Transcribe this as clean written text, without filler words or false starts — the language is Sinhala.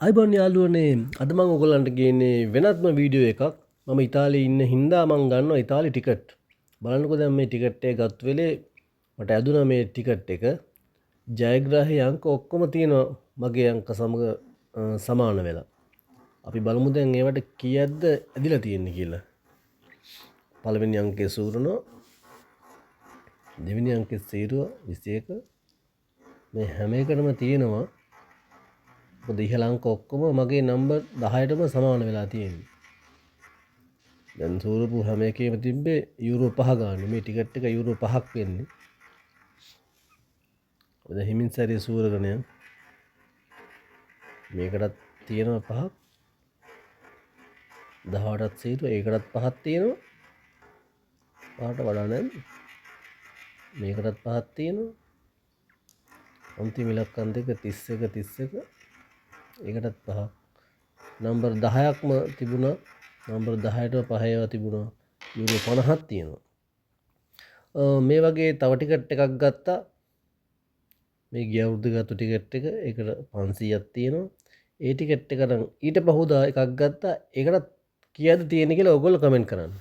අයිබෝන් යාළුවනේ අද මම ඔයගොල්ලන්ට ගේන්නේ වෙනත්ම වීඩියෝ එකක්. මම ඉතාලියේ ඉන්න හින්දා මම ගන්නවා ඉතාලි ටිකට්. බලන්නකෝ දැන් මේ ටිකට් එක ගත් වෙලේ මට ඇදුනා මේ ටිකට් එක. ජයග්‍රාහී අංක ඔක්කොම තියෙනවා මගේ අංක සමග සමාන වෙලා. අපි බලමු දැන් ඒවට කීයක්ද ඇදිලා තියෙන්නේ කියලා. පළවෙනි අංකයේ සූරනවා. දෙවෙනි අංකයේ සීරුව 21. මේ හැම එකටම තියෙනවා මොකද ඉහළ අංක ඔක්කොම මගේ නම්බර් 10ටම සමාන වෙලා තියෙන්නේ. දැන් සූරපු හැම එකේම තිබ්බේ යුරෝ 5 ගන්න. මේ ටිකට් එක යුරෝ 5ක් වෙන්නේ. ඔය දැන් හිමින් සැරේ සූරගෙන යන. මේකටත් තියෙනවා 5ක්. 18ත් සීරුව ඒකටත් 5ක් තියෙනවා. 5ට වඩා නැද්ද? මේකටත් 5ක් තියෙනවා. අන්තිම ඉලක්කම් දෙක 31 31 ඒකටත් 5ක්. නම්බර් 10ක්ම තිබුණා. නම්බර් 10ට 5 ඒවා තිබුණා. යුරෝ 50ක් තියෙනවා. මේ වගේ තව ටිකට් එකක් ගත්තා. මේ ගිය අවුරුද්ද ගත්ත ටිකට් එක. ඒකට 500ක් තියෙනවා. ඒ ටිකට් එක නම් ඊට පහුදා එකක් ගත්තා. ඒකටත් කීයද තියෙන්නේ කියලා ඔයගොල්ලෝ කමෙන්ට් කරන්න.